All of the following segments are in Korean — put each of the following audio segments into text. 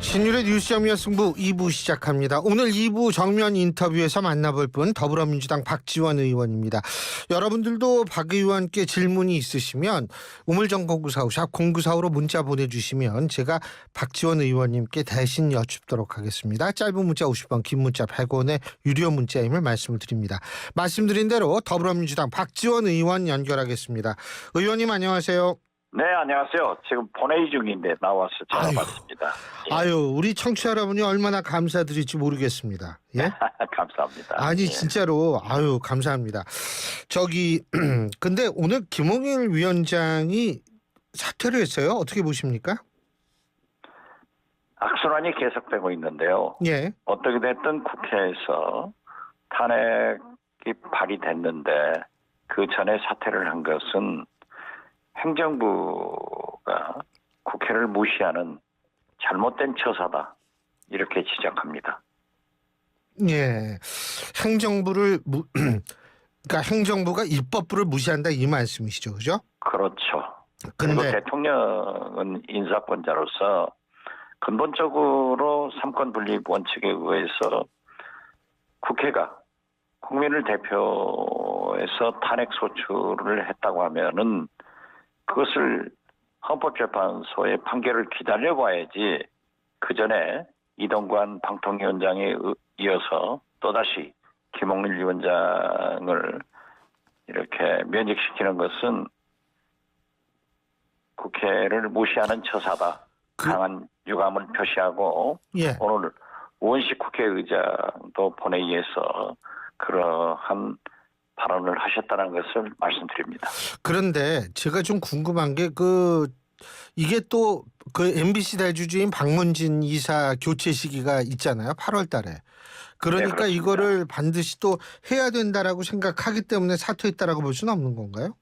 신율의 뉴스점이어 승부 2부 시작합니다. 오늘 2부 정면 인터뷰에서 만나볼 분 더불어민주당 박지원 의원입니다. 여러분들도 박 의원께 질문이 있으시면 우물정공구사후 샵 0945로 문자 보내주시면 제가 박지원 의원님께 대신 여쭙도록 하겠습니다. 짧은 문자 50원, 긴 문자 100원의 유료 문자임을 말씀을 드립니다. 말씀드린 대로 더불어민주당 박지원 의원 연결하겠습니다. 의원님 안녕하세요. 네, 안녕하세요. 지금 본회의 중인데 나와서 전화 받습니다. 아유, 우리 청취자 여러분이 얼마나 감사드릴지 모르겠습니다. 예? 감사합니다. 아니, 진짜로, 아유, 감사합니다. 근데 오늘 김홍일 위원장이 사퇴를 했어요. 어떻게 보십니까? 악순환이 계속되고 있는데요. 예. 어떻게 됐든 국회에서 탄핵이 발의됐는데 그 전에 사퇴를 한 것은 행정부가 국회를 무시하는 잘못된 처사다. 이렇게 지적합니다. 예. 그러니까 행정부가 입법부를 무시한다 이 말씀이시죠. 그죠? 그렇죠. 그리고 근데 대통령은 인사권자로서 근본적으로 삼권 분립 원칙에 의해서 국회가 국민을 대표해서 탄핵 소추를 했다고 하면은 그것을 헌법재판소의 판결을 기다려봐야지 그 전에 이동관 방통위원장에 이어서 또다시 김홍일 위원장을 이렇게 면직시키는 것은 국회를 무시하는 처사다. 강한 유감을 표시하고 예. 오늘 우원식 국회의장도 본회의에서 그러한 발언을 하셨다는 것을 말씀드립니다. 그런데 제가 좀 궁금한 게 이게 또 MBC 대주주인 박문진 이사 교체 시기가 있잖아요. 8월 달에. 그러니까 네, 이거를 반드시 또 해야 된다라고 생각하기 때문에 사퇴했다라고 볼 수는 없는 건가요?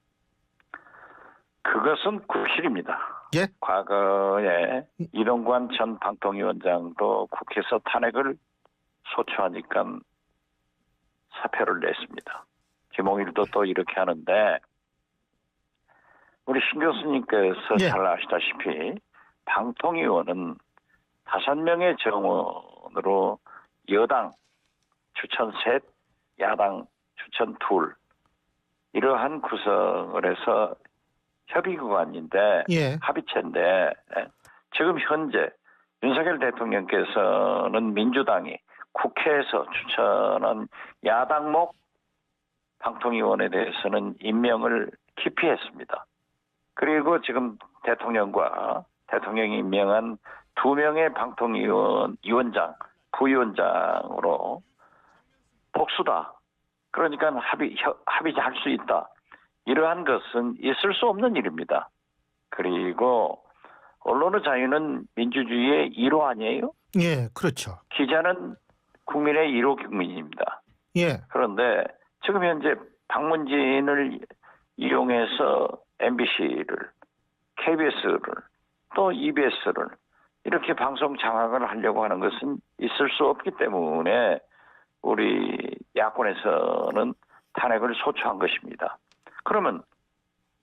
그것은 구실입니다. 예? 과거에 이동관 전 방통위원장도 국회에서 탄핵을 소추하니까 사표를 냈습니다. 김홍일도 또 이렇게 하는데 우리 신 교수님께서 예. 잘 아시다시피 방통위원은 5명의 정원으로 여당 추천 셋, 야당 추천 둘 이러한 구성을 해서 협의구간인데 예. 합의체인데 지금 현재 윤석열 대통령께서는 민주당이 국회에서 추천한 야당목 방통위원에 대해서는 임명을 기피했습니다. 그리고 지금 대통령과 대통령이 임명한 2명의 방통위원장, 부위원장으로 복수다. 그러니까 합의할 수 있다. 이러한 것은 있을 수 없는 일입니다. 그리고 언론의 자유는 민주주의의 1호 아니에요? 예, 그렇죠. 기자는 국민의 1호 국민입니다. 예. 그런데 지금 현재 박문진을 이용해서 MBC를, KBS를, 또 EBS를 이렇게 방송 장악을 하려고 하는 것은 있을 수 없기 때문에 우리 야권에서는 탄핵을 소추한 것입니다. 그러면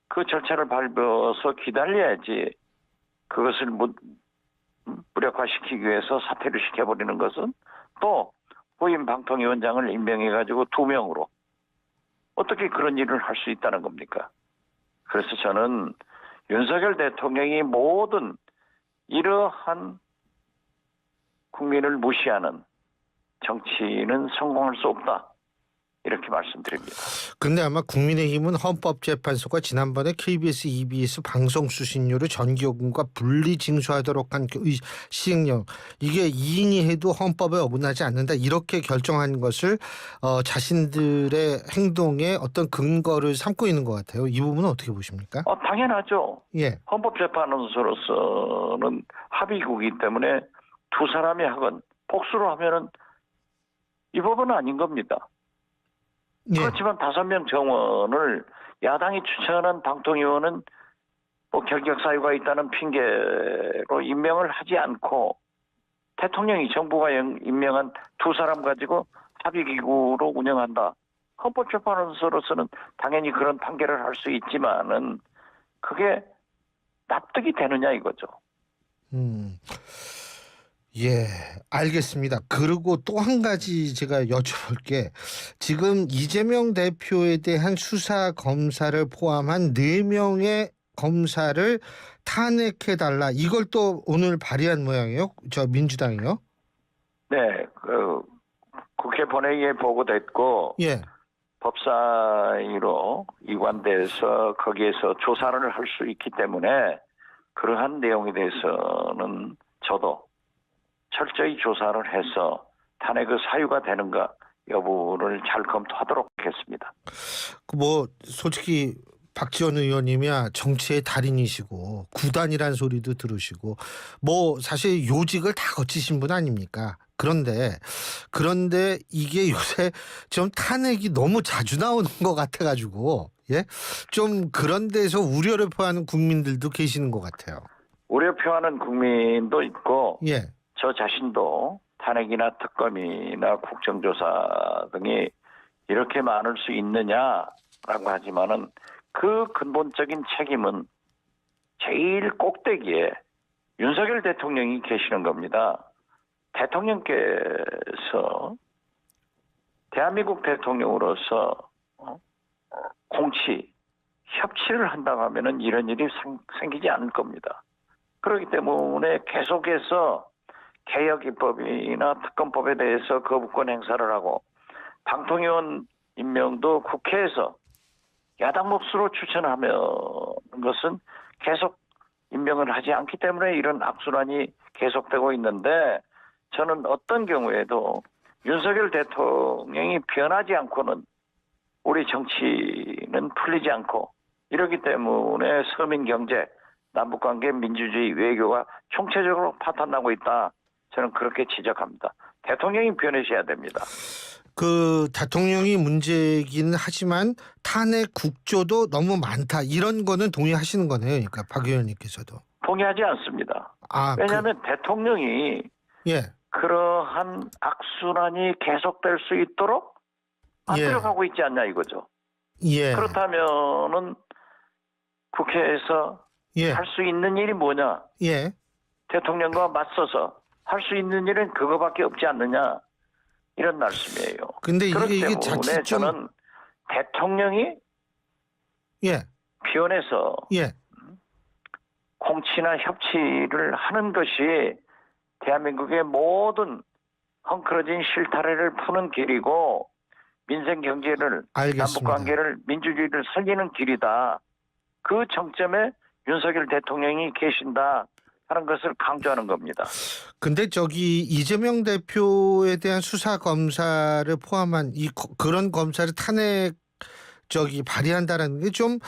그 절차를 밟아서 기다려야지 그것을 무력화시키기 위해서 사퇴를 시켜버리는 것은 또 후임 방통위원장을 임명해가지고 2명으로 어떻게 그런 일을 할 수 있다는 겁니까? 그래서 저는 윤석열 대통령이 모든 이러한 국민을 무시하는 정치는 성공할 수 없다. 이렇게 말씀드립니다. 근데 아마 국민의힘은 헌법재판소가 지난번에 KBS, EBS 방송 수신료를 전기요금과 분리 징수하도록 한 시행령 이게 2인이 해도 헌법에 어긋나지 않는다 이렇게 결정한 것을 자신들의 행동에 어떤 근거를 삼고 있는 것 같아요. 이 부분은 어떻게 보십니까? 당연하죠. 예. 헌법재판소로서는 합의국이기 때문에 두 사람이 하건 복수로 하면은 이 법은 아닌 겁니다. 예. 그렇지만 5명 정원을 야당이 추천한 방통위원은 결격 사유가 있다는 핑계로 임명을 하지 않고 대통령이 정부가 임명한 2사람 가지고 합의기구로 운영한다. 헌법재판소로서는 당연히 그런 판결을 할 수 있지만은 그게 납득이 되느냐 이거죠. 예, 알겠습니다. 그리고 또 한 가지 제가 여쭤볼 게 지금 이재명 대표에 대한 수사 검사를 포함한 4명의 검사를 탄핵해달라. 이걸 또 오늘 발의한 모양이에요. 저 민주당이요. 네, 국회 본회의에 보고됐고 예, 법사위로 이관돼서 거기에서 조사를 할 수 있기 때문에 그러한 내용에 대해서는 저도 철저히 조사를 해서 탄핵의 사유가 되는가 여부를 잘 검토하도록 하겠습니다. 뭐 솔직히 박지원 의원님이야 정치의 달인이시고 구단이란 소리도 들으시고 뭐 사실 요직을 다 거치신 분 아닙니까? 그런데 이게 요새 좀 탄핵이 너무 자주 나오는 것 같아가지고 예, 좀 그런 데서 우려를 표하는 국민들도 계시는 것 같아요. 우려 표하는 국민도 있고 예, 저 자신도 탄핵이나 특검이나 국정조사 등이 이렇게 많을 수 있느냐라고 하지만은 그 근본적인 책임은 제일 꼭대기에 윤석열 대통령이 계시는 겁니다. 대통령께서 대한민국 대통령으로서 공치, 협치를 한다고 하면은 이런 일이 생기지 않을 겁니다. 그렇기 때문에 계속해서 개혁 입법이나 특검법에 대해서 거부권 행사를 하고 방통위원 임명도 국회에서 야당 몫으로 추천하면 것은 계속 임명을 하지 않기 때문에 이런 악순환이 계속되고 있는데 저는 어떤 경우에도 윤석열 대통령이 변하지 않고는 우리 정치는 풀리지 않고 이러기 때문에 서민 경제, 남북관계, 민주주의, 외교가 총체적으로 파탄나고 있다. 저는 그렇게 지적합니다. 대통령이 변해셔야 됩니다. 그 대통령이 문제이긴 하지만 탄핵 국조도 너무 많다. 이런 거는 동의하시는 거네요. 그러니까 박 의원님께서도. 동의하지 않습니다. 아, 왜냐하면 대통령이 예, 그러한 악순환이 계속될 수 있도록 만들어가고 있지 않냐 이거죠. 예, 그렇다면은 국회에서 예, 할 수 있는 일이 뭐냐? 예. 대통령과 맞서서 할 수 있는 일은 그거밖에 없지 않느냐 이런 말씀이에요. 근데 그렇기 이게 때문에 자칫 좀 저는 대통령이 예, 변해서 예. 공치나 협치를 하는 것이 대한민국의 모든 헝클어진 실타래를 푸는 길이고 민생 경제를 알겠습니다. 남북관계를 민주주의를 살리는 길이다. 그 정점에 윤석열 대통령이 계신다 하는 것을 강조하는 겁니다. 근데 저기 이재명 대표에 대한 수사 검사를 포함한 그런 검사를 탄핵 발의한다라는 게 좀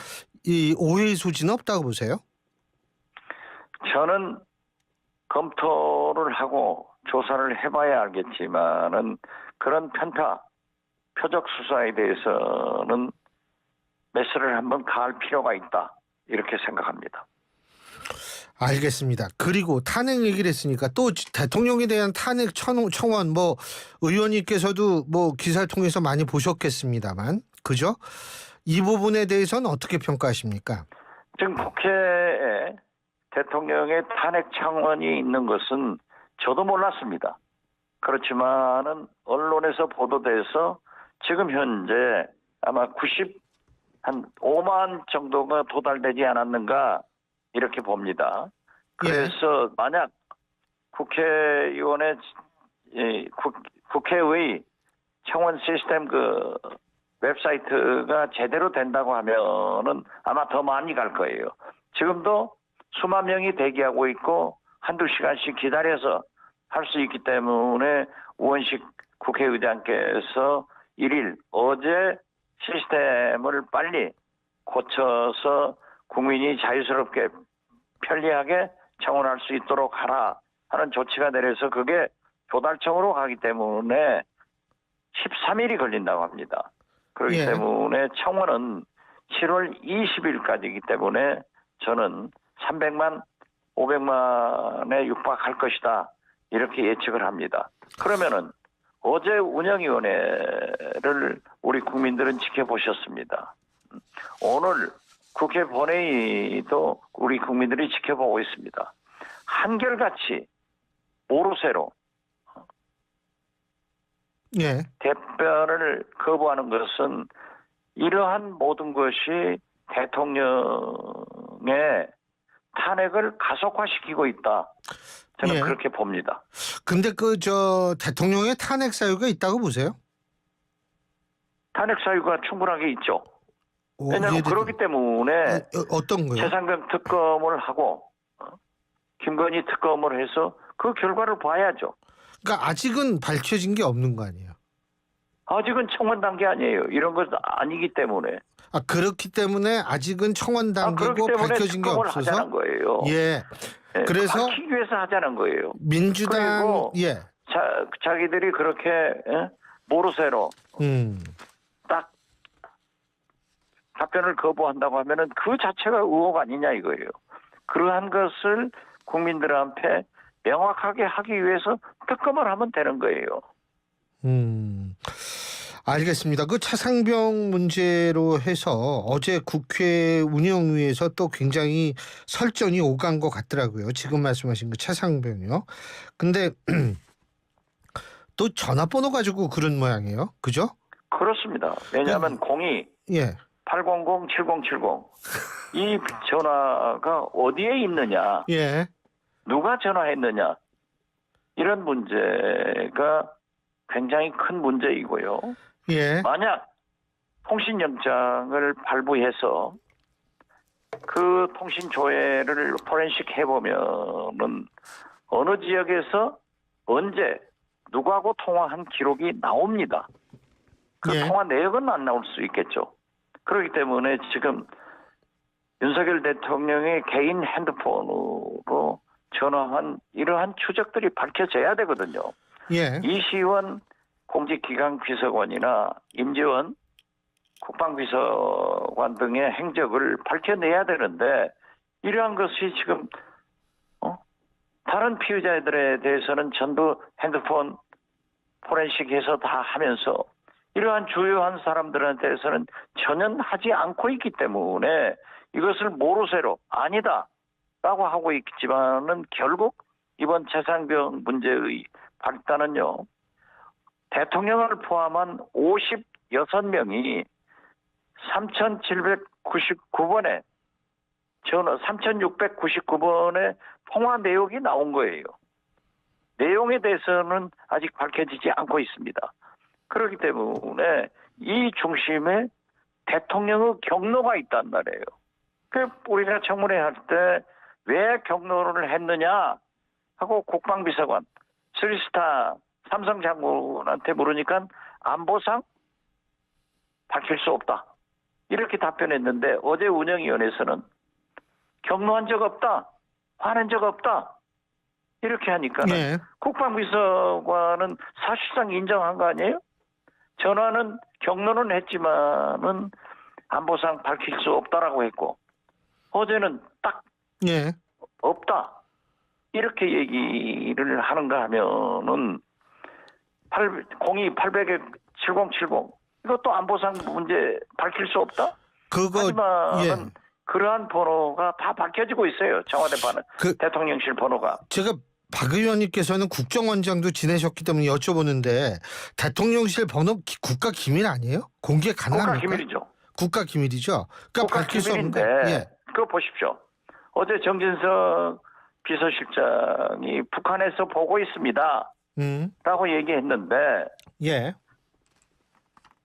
이 오해의 소지는 없다고 보세요? 저는 검토를 하고 조사를 해봐야 알겠지만은 그런 표적 수사에 대해서는 메스를 한번 가할 필요가 있다 이렇게 생각합니다. 알겠습니다. 그리고 탄핵 얘기를 했으니까 또 대통령에 대한 탄핵 청원 뭐 의원님께서도 뭐 기사를 통해서 많이 보셨겠습니다만 그죠? 이 부분에 대해서는 어떻게 평가하십니까? 지금 국회에 대통령의 탄핵 청원이 있는 것은 저도 몰랐습니다. 그렇지만은 언론에서 보도돼서 지금 현재 아마 한 5만 정도가 도달되지 않았는가 이렇게 봅니다. 그래서 만약 국회의원의 국회의 청원 시스템 그 웹사이트가 제대로 된다고 하면은 아마 더 많이 갈 거예요. 지금도 수만 명이 대기하고 있고 한두 시간씩 기다려서 할 수 있기 때문에 우원식 국회의장께서 어제 시스템을 빨리 고쳐서 국민이 자유스럽게 편리하게 청원할 수 있도록 하라 하는 조치가 내려서 그게 조달청으로 가기 때문에 13일이 걸린다고 합니다. 그렇기 때문에 청원은 7월 20일까지이기 때문에 저는 300만, 500만에 육박할 것이다. 이렇게 예측을 합니다. 그러면은 어제 운영위원회를 우리 국민들은 지켜보셨습니다. 오늘 국회 본회의도 우리 국민들이 지켜보고 있습니다. 한결같이 모르쇠로 예. 대변을 거부하는 것은 이러한 모든 것이 대통령의 탄핵을 가속화시키고 있다. 저는 예. 그렇게 봅니다. 근데 대통령의 탄핵 사유가 있다고 보세요? 탄핵 사유가 충분하게 있죠. 왜냐하면 예를 그렇기 때문에 어떤 거요? 최상병 특검을 하고 김건희 특검을 해서 그 결과를 봐야죠. 그러니까 아직은 밝혀진 게 없는 거 아니에요? 아직은 청원 단계 아니에요. 이런 것 아니기 때문에. 그렇기 때문에 아직은 청원 그렇기 단계고 때문에 밝혀진 게 특검을 없어서. 하자는 거예요. 예. 예, 그래서 밝히기 위해서 하자는 거예요. 민주당 그리고 예. 자기들이 그렇게 모르쇠로 딱 답변을 거부한다고 하면은 그 자체가 의혹 아니냐 이거예요. 그러한 것을 국민들한테 명확하게 하기 위해서 특검을 하면 되는 거예요. 알겠습니다. 그 차상병 문제로 해서 어제 국회 운영위에서 또 굉장히 설전이 오간 것 같더라고요. 지금 말씀하신 그 차상병이요. 근데 또 전화번호 가지고 그런 모양이에요. 그죠? 그렇습니다. 왜냐하면 02 예. 800-7070 이 전화가 어디에 있느냐, 예. 누가 전화했느냐 이런 문제가 굉장히 큰 문제이고요. 예. 만약 통신영장을 발부해서 그 통신 조회를 포렌식 해보면은 어느 지역에서 언제 누구하고 통화한 기록이 나옵니다. 그 예. 통화 내역은 안 나올 수 있겠죠. 그렇기 때문에 지금 윤석열 대통령의 개인 핸드폰으로 전화한 이러한 추적들이 밝혀져야 되거든요. 예. 이시원 공직기강 비서관이나 임지원 국방비서관 등의 행적을 밝혀내야 되는데 이러한 것이 지금 다른 피의자들에 대해서는 전부 핸드폰 포렌식해서 다 하면서 이러한 주요한 사람들한테서는 전혀 하지 않고 있기 때문에 이것을 모르쇠로 아니다라고 하고 있지만은 결국 이번 차상병 문제의 발단은요. 대통령을 포함한 56명이 3,799번의 전화, 3,699번의 통화 내역이 나온 거예요. 내용에 대해서는 아직 밝혀지지 않고 있습니다. 그렇기 때문에 이 중심에 대통령의 경로가 있단 말이에요. 그 우리가 청문회 할 때 왜 경로를 했느냐 하고 국방비서관, 쓰리스타 삼성 장군한테 물으니까 안보상 밝힐 수 없다. 이렇게 답변했는데 어제 운영위원회에서는 경로한 적 없다. 화낸 적 없다. 이렇게 하니까 예. 국방비서관은 사실상 인정한 거 아니에요? 전화는 경로는 했지만은 안보상 밝힐 수 없다라고 했고 어제는 딱 예. 없다. 이렇게 얘기를 하는가 하면은 02-800-7070 이것도 안보상 문제 밝힐 수 없다? 하지만 예. 그러한 번호가 다 밝혀지고 있어요. 청와대 번호, 대통령실 번호가. 제가 박 의원님께서는 국정원장도 지내셨기 때문에 여쭤보는데 대통령실 번호 국가 기밀 아니에요? 공개 가능합니까? 국가 기밀이죠. 국가 기밀이죠. 그러니까 국가 밝힐 수 없는 기밀인데 거. 예. 그거 보십시오. 어제 정진석 비서실장이 북한에서 보고 있습니다. 라고 얘기했는데 예.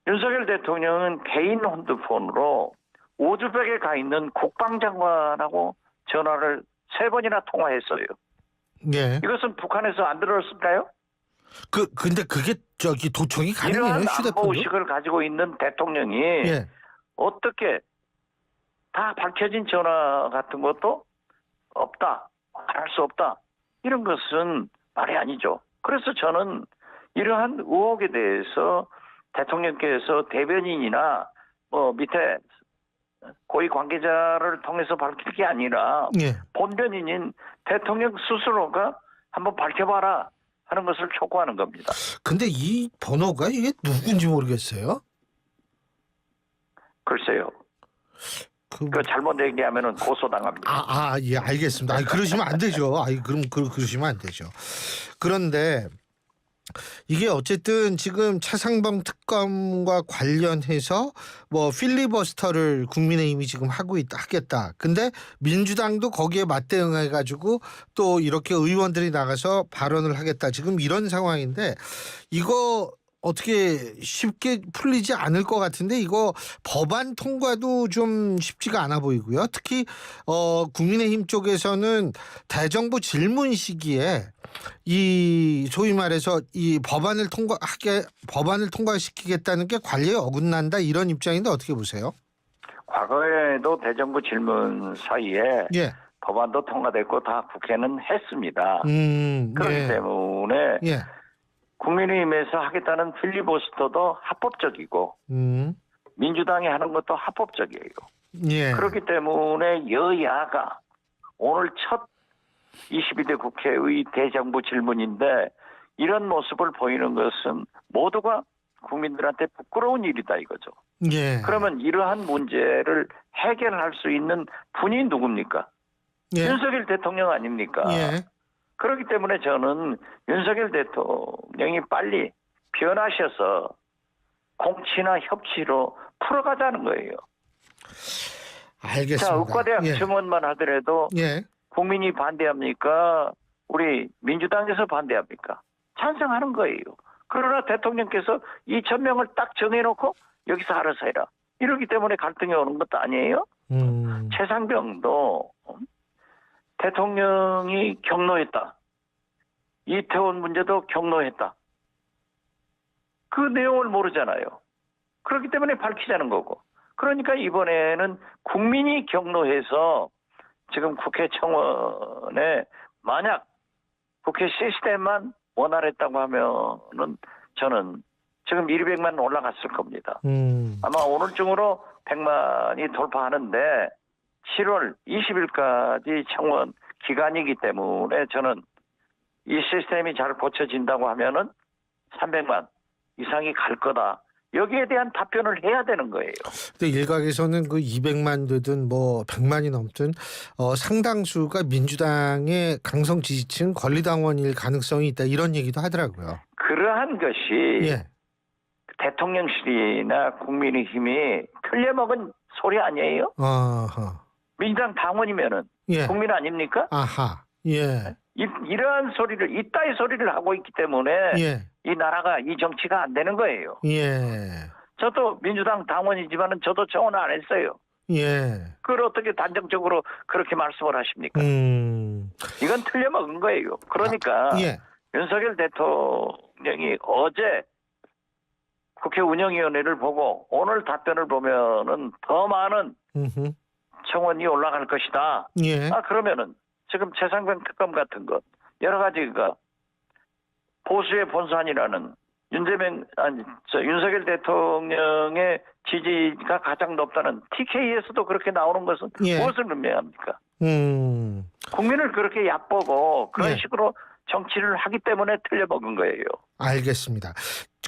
윤석열 대통령은 개인 핸드폰으로 우즈벡에 가 있는 국방장관하고 전화를 3번이나 통화했어요. 예. 이것은 북한에서 안 들었을까요? 근데 그게 도청이 가능해요, 이러한 휴대폰도? 안보 의식을 가지고 있는 대통령이 예. 어떻게 다 밝혀진 전화 같은 것도 없다, 할 수 없다. 이런 것은 말이 아니죠. 그래서 저는 이러한 의혹에 대해서 대통령께서 대변인이나 밑에 고위 관계자를 통해서 밝힐 게 아니라 예. 본변인인 대통령 스스로가 한번 밝혀봐라 하는 것을 촉구하는 겁니다. 근데 이 번호가 이게 누군지 모르겠어요. 글쎄요. 그 잘못 얘기하면은 고소당합니다. 예, 알겠습니다. 그러시면 안 되죠. 그러시면 안 되죠. 그런데 이게 어쨌든 지금 차상범 특검과 관련해서 뭐 필리버스터를 국민의힘이 지금 하겠다. 근데 민주당도 거기에 맞대응해 가지고 또 이렇게 의원들이 나가서 발언을 하겠다. 지금 이런 상황인데 이거 어떻게 쉽게 풀리지 않을 것 같은데 이거 법안 통과도 좀 쉽지가 않아 보이고요. 특히 국민의힘 쪽에서는 대정부 질문 시기에 이 소위 말해서 이 법안을 통과시키겠다는 게 관리에 어긋난다 이런 입장인데 어떻게 보세요? 과거에도 대정부 질문 사이에 예. 법안도 통과됐고 다 국회는 했습니다. 그렇기 예. 때문에 예. 국민의힘에서 하겠다는 필리버스터도 합법적이고 민주당이 하는 것도 합법적이에요. 예. 그렇기 때문에 여야가 오늘 첫 22대 국회의 대정부 질문인데 이런 모습을 보이는 것은 모두가 국민들한테 부끄러운 일이다 이거죠. 예. 그러면 이러한 문제를 해결할 수 있는 분이 누굽니까? 예. 윤석열 대통령 아닙니까? 예. 그렇기 때문에 저는 윤석열 대통령이 빨리 변하셔서 공치나 협치로 풀어가자는 거예요. 알겠습니다. 자, 의과대학 증원만 하더라도 예. 국민이 반대합니까? 우리 민주당에서 반대합니까? 찬성하는 거예요. 그러나 대통령께서 2,000명을 딱 정해놓고 여기서 알아서 해라. 이러기 때문에 갈등이 오는 것도 아니에요? 최상병도 대통령이 경로했다. 이태원 문제도 경로했다. 그 내용을 모르잖아요. 그렇기 때문에 밝히자는 거고. 그러니까 이번에는 국민이 경로해서 지금 국회 청원에 만약 국회 시스템만 원활했다고 하면은 저는 지금 200만 올라갔을 겁니다. 아마 오늘 중으로 100만이 돌파하는데 7월 20일까지 청원 기간이기 때문에 저는 이 시스템이 잘 고쳐진다고 하면은 300만 이상이 갈 거다. 여기에 대한 답변을 해야 되는 거예요. 근데 일각에서는 그 200만 되든 뭐 100만이 넘든 상당수가 민주당의 강성 지지층 권리당원일 가능성이 있다 이런 얘기도 하더라고요. 그러한 것이 예. 대통령실이나 국민의힘이 틀려먹은 소리 아니에요? 아하. 민주당 당원이면은 예. 국민 아닙니까? 아하. 예. 이러한 소리를 이따위 소리를 하고 있기 때문에 예. 이 나라가 이 정치가 안 되는 거예요. 예. 저도 민주당 당원이지만은 저도 청원 안 했어요. 예. 그걸 어떻게 단정적으로 그렇게 말씀을 하십니까? 이건 틀려먹은 거예요. 그러니까 예. 윤석열 대통령이 어제 국회 운영위원회를 보고 오늘 답변을 보면은 더 많은 청원이 올라갈 것이다. 예. 그러면은 지금 최상병 특검 같은 것 여러 가지가 보수의 본산이라는 윤석열 대통령의 지지가 가장 높다는 TK에서도 그렇게 나오는 것은 예. 무엇을 의미합니까? 국민을 그렇게 얕보고 그런 예. 식으로 정치를 하기 때문에 틀려먹은 거예요. 알겠습니다.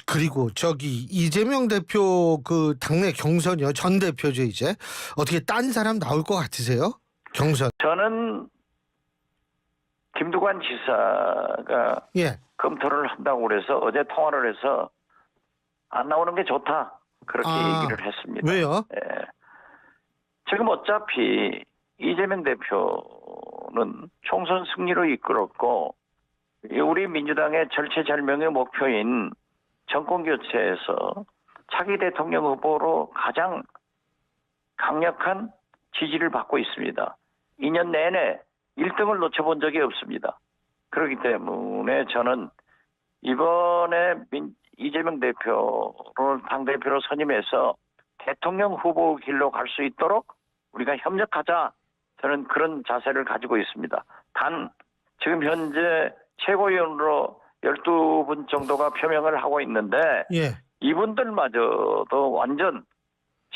그리고 이재명 대표 그 당내 경선이요. 전 대표죠 이제. 어떻게 딴 사람 나올 것 같으세요? 경선. 저는 김두관 지사가 예. 검토를 한다고 그래서 어제 통화를 해서 안 나오는 게 좋다. 그렇게 얘기를 했습니다. 왜요? 예. 지금 어차피 이재명 대표는 총선 승리로 이끌었고 우리 민주당의 절체절명의 목표인 정권교체에서 차기 대통령 후보로 가장 강력한 지지를 받고 있습니다. 2년 내내 1등을 놓쳐본 적이 없습니다. 그렇기 때문에 저는 이번에 이재명 대표를 당대표로 선임해서 대통령 후보 길로 갈 수 있도록 우리가 협력하자. 저는 그런 자세를 가지고 있습니다. 단 지금 현재 최고위원으로 12분 정도가 표명을 하고 있는데 예. 이분들마저도 완전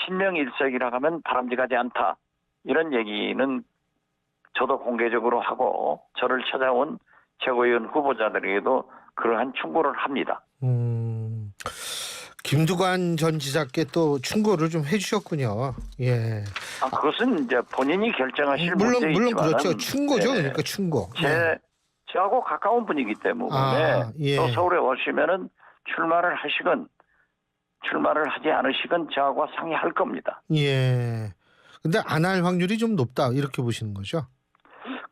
신명일색이라 하면 바람직하지 않다. 이런 얘기는 저도 공개적으로 하고 저를 찾아온 최고위원 후보자들에게도 그러한 충고를 합니다. 김두관 전 지사께 또 충고를 좀 해주셨군요. 예. 그것은 이제 본인이 결정하실 물론 문제이지만 그렇죠. 충고죠. 그러니까 충고. 예. 저하고 가까운 분이기 때문에 예. 또 서울에 오시면은 출마를 하지 않으시건 저하고 상의할 겁니다. 예. 근데 안 할 확률이 좀 높다 이렇게 보시는 거죠?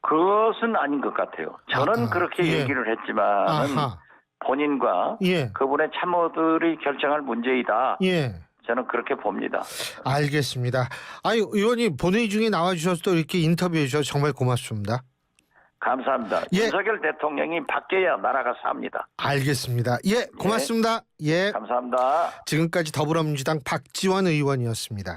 그것은 아닌 것 같아요. 저는 그렇게 예. 얘기를 했지만은 아하. 본인과 예. 그분의 참모들이 결정할 문제이다. 예. 저는 그렇게 봅니다. 알겠습니다. 아유, 의원님 본회의 중에 나와주셔서 또 이렇게 인터뷰해 주셔서 정말 고맙습니다. 감사합니다. 예. 윤석열 대통령이 바뀌어야 나라가 삽니다. 알겠습니다. 예, 고맙습니다. 예. 감사합니다. 지금까지 더불어민주당 박지원 의원이었습니다.